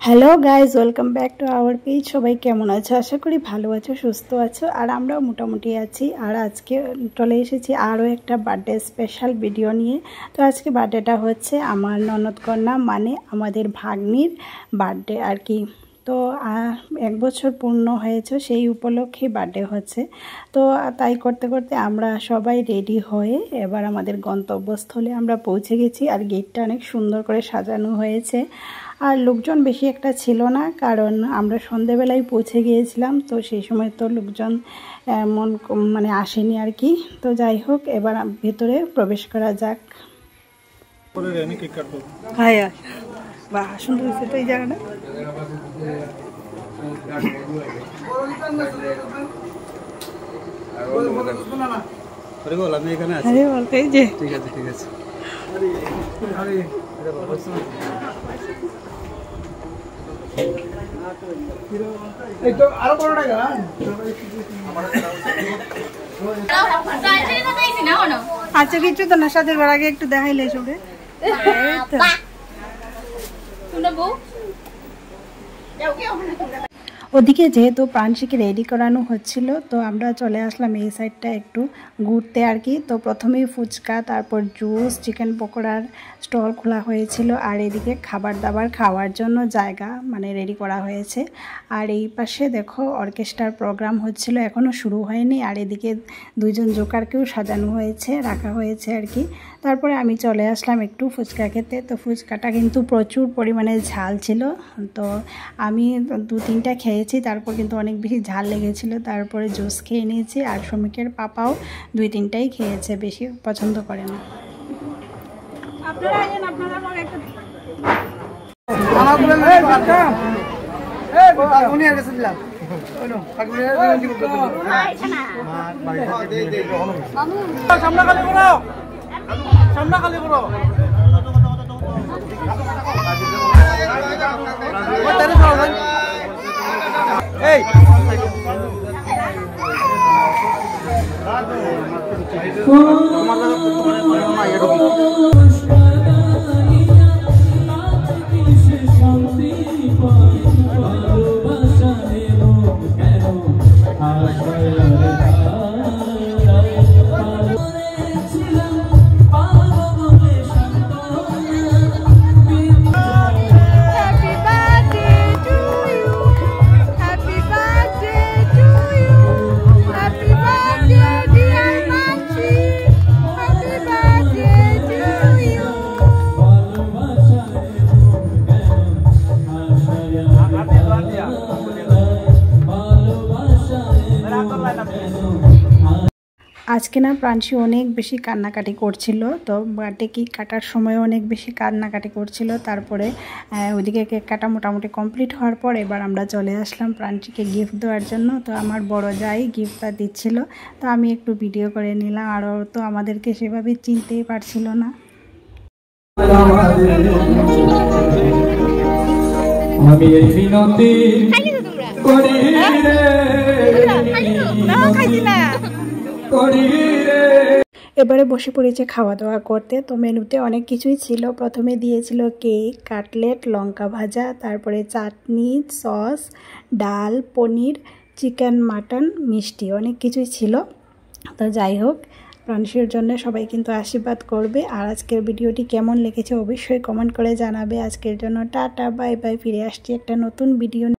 Hello guys, welcome back to our page. সবাই কেমন আছো? আশা করি ভালো আছো, সুস্থ আছো, আর আমরাও মোটামুটি আছি। আর আজকে চলে এসেছি আরও একটা বার্থডে স্পেশাল ভিডিও নিয়ে। তো আজকে বার্থডেটা হচ্ছে আমার ননদ কন্যা, মানে আমাদের ভাগ্নির বার্থডে আর কি। তো 1 বছর পূর্ণ হয়েছে, সেই উপলক্ষে বার্থডে হচ্ছে। তো তাই করতে করতে আমরা সবাই রেডি হয়ে এবার আমাদের গন্তব্যস্থলে আমরা পৌঁছে গেছি। আর গেটটা অনেক সুন্দর করে সাজানো হয়েছে। আর লোকজন বেশি একটা ছিল না, কারণ আমরা সন্ধেবেলায় পৌঁছে গিয়েছিলাম, তো সেই সময় তো লোকজন মানে আসেনি আর কি। তো যাই হোক, এবার ভেতরে প্রবেশ করা যাক। হ্যাঁ, বাহ, সুন্দর হয়েছে তো এই জায়গাটা। ঠিক আছে ঠিক আছে। আচ্ছা, কিছু তো না, সাথে আগে একটু দেখাইলে সবে। ওদিকে যেহেতু প্রাণশীকে রেডি করানো হচ্ছিল, তো আমরা চলে আসলাম এই সাইডটা একটু ঘুরতে আর কি। তো প্রথমেই ফুচকা, তারপর জুস, চিকেন পকোড়ার স্টল খোলা হয়েছিল। আর এদিকে খাবার দাবার খাওয়ার জন্য জায়গা মানে রেডি করা হয়েছে। আর এই পাশে দেখো অর্কেস্ট্রার প্রোগ্রাম হচ্ছিল, এখনও শুরু হয়নি। আর এদিকে 2জন জোকারকেও সাজানো হয়েছে, রাখা হয়েছে আর কি। তারপরে আমি চলে আসলাম একটু ফুচকা খেতে। তো ফুচকাটা কিন্তু প্রচুর পরিমাণে ঝাল ছিল, তো আমি 2-3টা খেয়েছি, তারপর কিন্তু অনেক বেশি ঝাল লেগেছিল। তারপরে জুস খেয়ে নিয়েছি। আর শ্রমিকের পাপাও 2-3টাই খেয়েছে, বেশি পছন্দ করে না। আজকে না প্রাণশী অনেক বেশি কান্নাকাটি করছিল, তো বার্থডে কেক কাটার সময় অনেক বেশি কান্নাকাটি করছিল। তারপরে ওইদিকে কেক কাটা মোটামুটি কমপ্লিট হওয়ার পর এবার আমরা চলে আসলাম প্রাণশীকে গিফট দেওয়ার জন্য। তো আমার বড় যাই গিফটটা দিচ্ছিল, তো আমি একটু ভিডিও করে নিলাম। আর ও তো আমাদেরকে সেভাবে চিনতেই পারছিল না। আমি এই বিনতি করি রে। এবারে বসে পড়েছে খাওয়া দাওয়া করতে। তো মেনুতে অনেক কিছুই ছিল। প্রথমে দিয়েছিল কেক, কাটলেট, লঙ্কা ভাজা, তারপরে চাটনি, সস, ডাল, পনির, চিকেন, মাটন, মিষ্টি, অনেক কিছুই ছিল। তো যাই হোক, প্রাণশীর জন্য সবাই কিন্তু আশীর্বাদ করবে। আর আজকের ভিডিওটি কেমন লেগেছে অবশ্যই কমেন্ট করে জানাবে। আজকের জন্য টাটা, বাই বাই। ফিরে আসছি একটা নতুন ভিডিও।